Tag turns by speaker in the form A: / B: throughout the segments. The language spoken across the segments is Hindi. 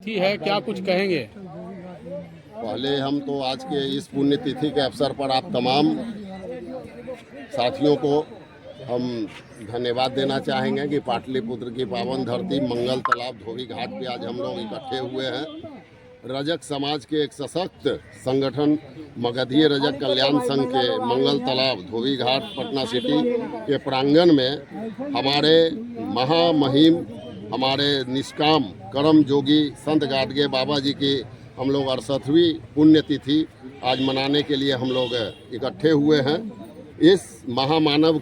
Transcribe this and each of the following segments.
A: तिथि है, क्या कुछ कहेंगे?
B: पहले हम तो आज के इस पुण्यतिथि के अवसर पर आप तमाम साथियों को हम धन्यवाद देना चाहेंगे कि पाटलिपुत्र की पावन धरती मंगल तालाब धोबी घाट पे आज हम लोग इकट्ठे हुए हैं। रजक समाज के एक सशक्त संगठन मगधीय रजक कल्याण संघ के मंगल तालाब धोबी घाट पटना सिटी के प्रांगण में हमारे महामहिम, हमारे निष्काम कर्म जोगी संत गाडगे बाबा जी की हम लोग 68वीं पुण्यतिथि आज मनाने के लिए हम लोग इकट्ठे हुए हैं। इस महामानव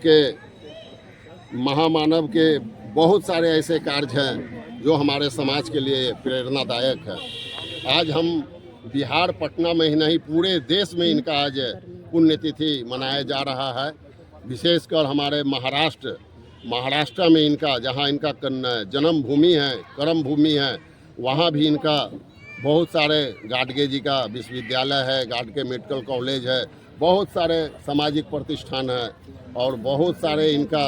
B: के बहुत सारे ऐसे कार्य हैं जो हमारे समाज के लिए प्रेरणादायक है। आज हम बिहार पटना में ही नहीं पूरे देश में इनका आज पुण्यतिथि मनाया जा रहा है। विशेषकर हमारे महाराष्ट्र में इनका, जहां इनका जन्मभूमि है, कर्म भूमि है, वहां भी इनका बहुत सारे गाडगे जी का विश्वविद्यालय है, गाडगे मेडिकल कॉलेज है, बहुत सारे सामाजिक प्रतिष्ठान है और बहुत सारे इनका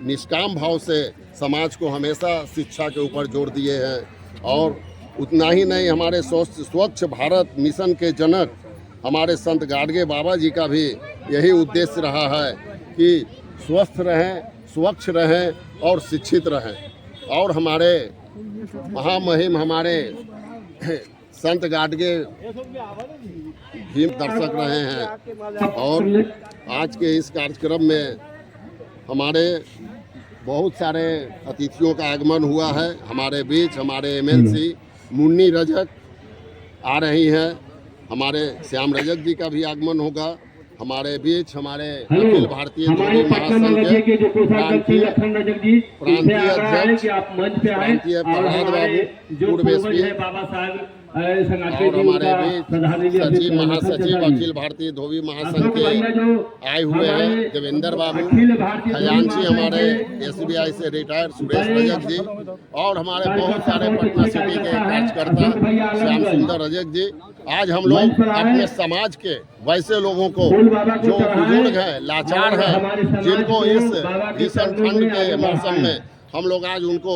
B: निष्काम भाव से समाज को हमेशा शिक्षा के ऊपर जोर दिए हैं। और उतना ही नहीं, हमारे स्वच्छ भारत मिशन के जनक हमारे संत गाडगे बाबा जी का भी यही उद्देश्य रहा है कि स्वस्थ रहें, स्वच्छ रहें और शिक्षित रहें। और हमारे महामहिम हमारे संत गाडगे भी दर्शक रहे हैं। और आज के इस कार्यक्रम में हमारे बहुत सारे अतिथियों का आगमन हुआ है। हमारे बीच हमारे एमएलसी मुन्नी रजक आ रही हैं, हमारे श्याम रजक जी का भी आगमन होगा। हमारे बीच हमारे अखिल भारतीय धोबी महासंघ के प्रांतीय अध्यक्ष प्रांतीय प्रहलाद बाबू पूर्वेश्वरी और हमारे बीच सचिव महासचिव अखिल भारतीय धोबी महासंघ के आए हुए हैं देवेंद्र बाबू, खजांची हमारे SBI से रिटायर्ड सुरेश रजक जी और हमारे बहुत सारे पटना सिटी के कार्यकर्ता श्याम सुंदर रजक जी। आज हम लोग अपने समाज के वैसे लोगों को जो बुजुर्ग हैं, लाचार हैं, जिनको इस भीषण ठंड के मौसम में हम लोग आज उनको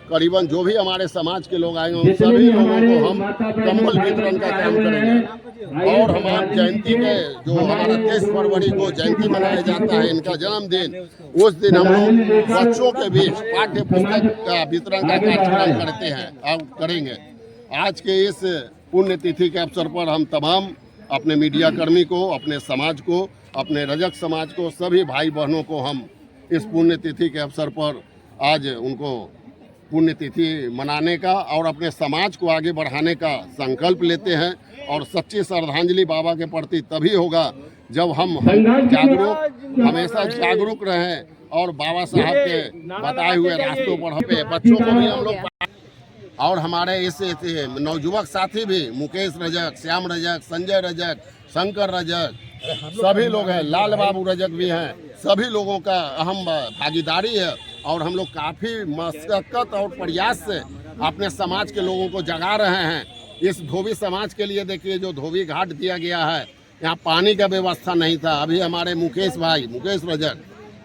B: करीबन जो भी हमारे समाज के लोग आएंगे उन सभी लोगों को हम कंबल वितरण का काम करेंगे। और हमारे जयंती के जो हमारा 23 फरवरी को जयंती मनाया जाता है, इनका जन्मदिन, उस दिन हम लोग बच्चों के बीच पाठ्य पुस्तक का वितरण का कार्यक्रम करते हैं और करेंगे। आज के इस पुण्यतिथि के अवसर पर हम तमाम अपने मीडिया कर्मी को, अपने समाज को, अपने रजक समाज को, सभी भाई बहनों को हम इस पुण्यतिथि के अवसर पर आज उनको पुण्यतिथि मनाने का और अपने समाज को आगे बढ़ाने का संकल्प लेते हैं। और सच्ची श्रद्धांजलि बाबा के प्रति तभी होगा जब हम हमेशा जागरूक रहें और बाबा साहब के बताए हुए रास्तों पर हमें बच्चों को भी हम लोग और हमारे इस नवयुवक साथी भी मुकेश रजक, श्याम रजक, संजय रजक, शंकर रजक, सभी लोग हैं, लाल बाबू रजक भी हैं, सभी लोगों का अहम भागीदारी है। और हम लोग काफ़ी मशक्कत और प्रयास से अपने समाज के लोगों को जगा रहे हैं। इस धोबी समाज के लिए देखिए जो धोबी घाट दिया गया है, यहाँ पानी का व्यवस्था नहीं था। अभी हमारे मुकेश रजक,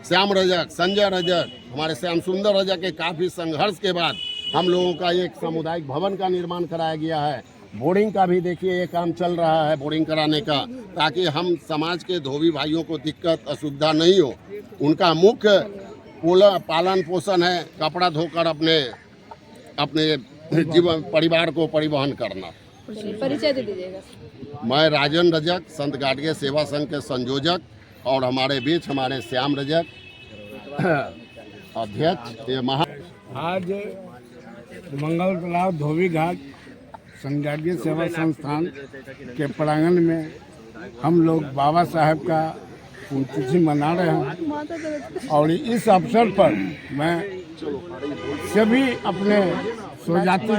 B: श्याम रजक, संजय रजक, हमारे श्याम सुंदर रजक के काफ़ी संघर्ष के बाद हम लोगों का एक सामुदायिक भवन का निर्माण कराया गया है। बोर्डिंग का भी देखिए ये काम चल रहा है, बोर्डिंग कराने का, ताकि हम समाज के धोबी भाइयों को दिक्कत असुविधा नहीं हो। उनका मुख्य पालन पोषण है कपड़ा धोकर अपने जीवन परिवार को परिवहन करना।
C: परिचय दे दीजिएगा।
B: मैं राजन रजक, संत गाडगे सेवा संघ के संयोजक और हमारे बीच हमारे श्याम रजक अध्यक्ष।
D: आज मंगल तालाब धोबी घाट संत गाडगे सेवा संस्थान के प्रांगण में हम लोग बाबा साहब का पुण्यतिथि मना रहे हैं। और इस अवसर पर मैं सभी अपने स्वजाति को,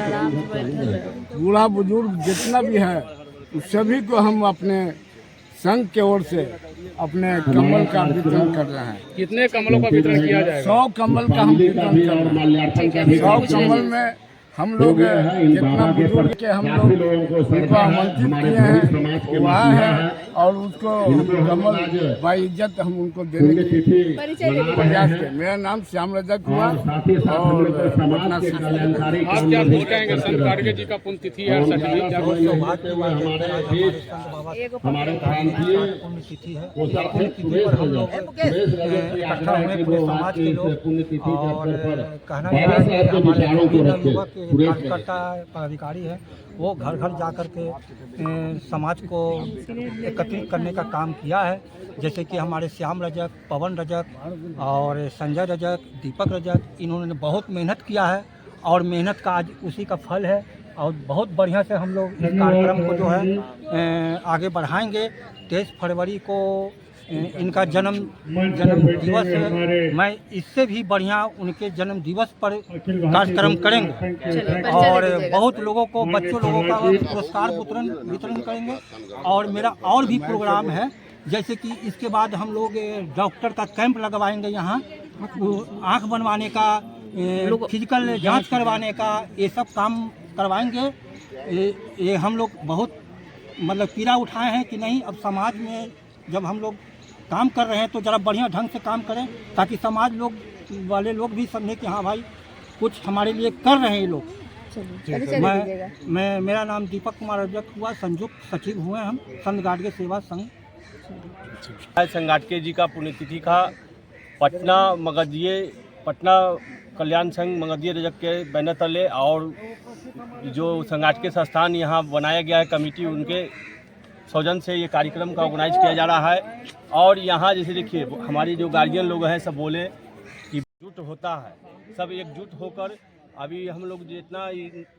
D: बूढ़ा बुजुर्ग जितना भी है, उस सभी को हम अपने संघ के ओर से अपने कमल का वितरण कर रहे हैं।
A: कितने कमलों का वितरण किया जाएगा?
D: 100 कमल का हम वितरण कर रहे हैं। 100 कमल में हम लोग जितना बुजुर्ग के हम लोग उनको आमंत्रित किए हैं वहाँ है और उसको कमल बाइज्जत हम उनको देने की
C: परिचय दे दीजिएगा।
D: प्रयास करें। मेरा नाम श्याम रजक हुआ और पटना से।
A: आप क्या बोल कहेंगे संत गाडगे जी का पुण्यतिथि है 60वीं, क्या बोलते हैं?
C: एगो
B: हमारे प्रांतीय
E: पुण्यतिथि है। पुण्यतिथि पर हम लोग इकट्ठा हुए पूरे समाज के लोग और कहना यह है कि हमारे जो भी नवयुवक कार्यकर्ता पदाधिकारी है वो घर घर जा कर के समाज को एकत्रित करने का काम किया है। जैसे कि हमारे श्याम रजक, पवन रजक और संजय रजक, दीपक रजक, इन्होंने बहुत मेहनत किया है और मेहनत का आज उसी का फल है और बहुत बढ़िया से हम लोग इस कार्यक्रम को जो है आगे बढ़ाएंगे। 23 फरवरी को इनका जन्म दिवस है। मैं इससे भी बढ़िया उनके जन्म दिवस पर कार्यक्रम करेंगे और बहुत लोगों को, बच्चों लोगों का पुरस्कार वितरण करेंगे। और मेरा और भी प्रोग्राम है, जैसे कि इसके बाद हम लोग डॉक्टर का कैंप लगवाएंगे यहाँ, आँख बनवाने का, फिजिकल जांच करवाने का, ये सब काम करवाएंगे। ये हम लोग बहुत मतलब पीड़ा उठाए हैं कि नहीं, अब समाज में जब हम लोग काम कर रहे हैं तो ज़रा बढ़िया ढंग से काम करें ताकि समाज लोग वाले लोग भी समझें कि हाँ भाई कुछ हमारे लिए कर रहे हैं ये लोग।
C: परिचय दे दीजिएगा।
E: मैं मेरा नाम दीपक कुमार रजक हुआ, संयुक्त सचिव हुए हम संत गाडगे सेवा संघ।
F: संत गाडगे जी का पुण्यतिथि का पटना कल्याण संघ मगधिये रजक के बैनर तले और जो संत गाडगे संस्थान यहाँ बनाया गया है कमेटी, उनके सौजन से ये कार्यक्रम का ऑर्गेनाइज किया जा रहा है। और यहाँ जैसे देखिए हमारे जो गार्जियन लोग हैं सब बोले कि एकजुट होता है, सब एकजुट होकर अभी हम लोग जितना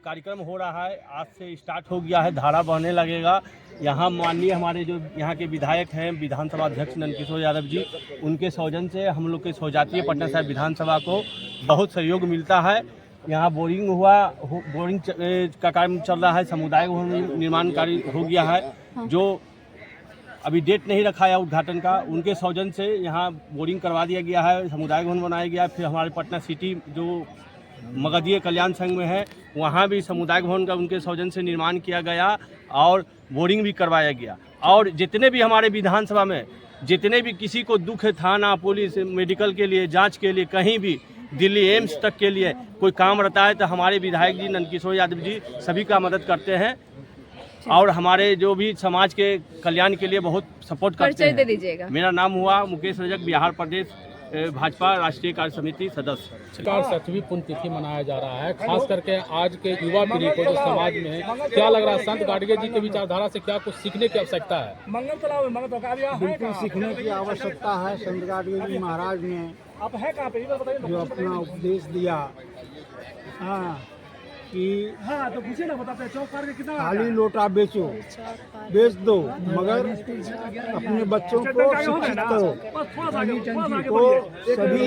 F: कार्यक्रम हो रहा है आज से स्टार्ट हो गया है, धारा बहने लगेगा। यहाँ माननीय हमारे जो यहाँ के विधायक हैं, विधानसभा अध्यक्ष नंदकिशोर यादव जी, उनके सौजन से हम लोग के सौजातीय पटना साहिब विधानसभा को बहुत सहयोग मिलता है। यहाँ बोरिंग का काम चल रहा है, समुदाय भवन निर्माण कार्य हो गया है, जो अभी डेट नहीं रखा है उद्घाटन का, उनके सौजन से यहाँ बोरिंग करवा दिया गया है, समुदाय भवन बनाया गया है। फिर हमारे पटना सिटी जो मगधिये कल्याण संघ में है वहाँ भी समुदाय भवन का उनके सौजन से निर्माण किया गया और बोरिंग भी करवाया गया। और जितने भी हमारे विधानसभा में जितने भी किसी को दुख है, थाना, पुलिस, मेडिकल के लिए, जांच के लिए, कहीं भी दिल्ली एम्स तक के लिए कोई काम रहता है तो हमारे विधायक जी नंदकिशोर यादव जी सभी का मदद करते हैं और हमारे जो भी समाज के कल्याण के लिए बहुत सपोर्ट करते
C: परिचय दे
F: हैं।
C: दीजिएगा।
F: मेरा नाम हुआ मुकेश रजक, बिहार प्रदेश भाजपा राष्ट्रीय कार्य समिति सदस्य।
A: 60वीं पुण्यतिथि मनाया जा रहा है, खास करके आज के युवा पीढ़ी को जो समाज में है, क्या लग रहा है संत गाडगे जी के विचारधारा से क्या कुछ सीखने की आवश्यकता है?
E: बिल्कुल सीखने की आवश्यकता है। संत गाडगे जी महाराज ने जो अपना उपदेश दिया, हाँ, कि
G: तो पूछिए ना, बताते हैं चौक के कितना
E: खाली लोटा बेच दो मगर अपने बच्चों को शिक्षित करो। तो सभी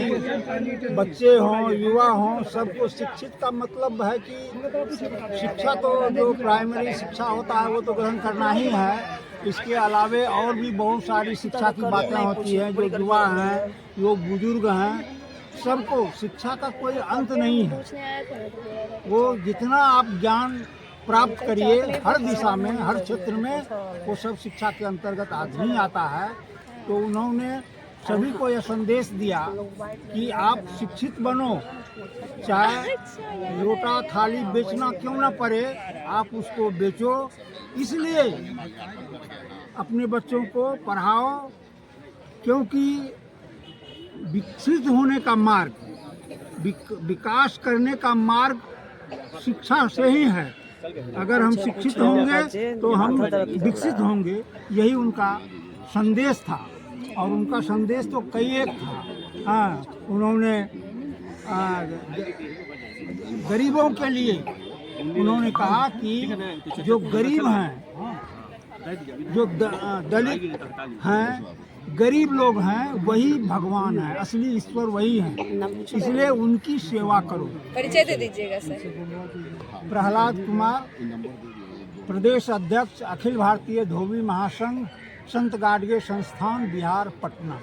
E: बच्चे हों, युवा हों, सबको शिक्षित का मतलब है कि शिक्षा तो जो प्राइमरी शिक्षा होता है वो तो ग्रहण करना ही है। इसके अलावे और भी बहुत सारी शिक्षा की बातें होती हैं। जो युवा हैं, जो बुजुर्ग हैं, सबको शिक्षा का कोई अंत नहीं है। वो जितना आप ज्ञान प्राप्त करिए हर दिशा में, हर क्षेत्र में, वो सब शिक्षा के अंतर्गत ही आता है। तो उन्होंने सभी को यह संदेश दिया कि आप शिक्षित बनो, चाहे लोटा थाली बेचना क्यों ना पड़े, आप उसको बेचो। इसलिए अपने बच्चों को पढ़ाओ, क्योंकि विकसित होने का मार्ग, विकास करने का मार्ग शिक्षा से ही है। अगर हम शिक्षित होंगे तो हम विकसित होंगे, यही उनका संदेश था। और उनका संदेश तो कई एक था। हाँ, उन्होंने गरीबों के लिए उन्होंने कहा कि जो गरीब हैं, जो दलित हैं, गरीब लोग हैं, वही भगवान है, असली ईश्वर वही है, इसलिए उनकी सेवा करो।
C: परिचय दे दीजिएगा सर।
E: प्रहलाद कुमार, प्रदेश अध्यक्ष, अखिल भारतीय धोबी महासंघ, संत गाडगे संस्थान, बिहार, पटना।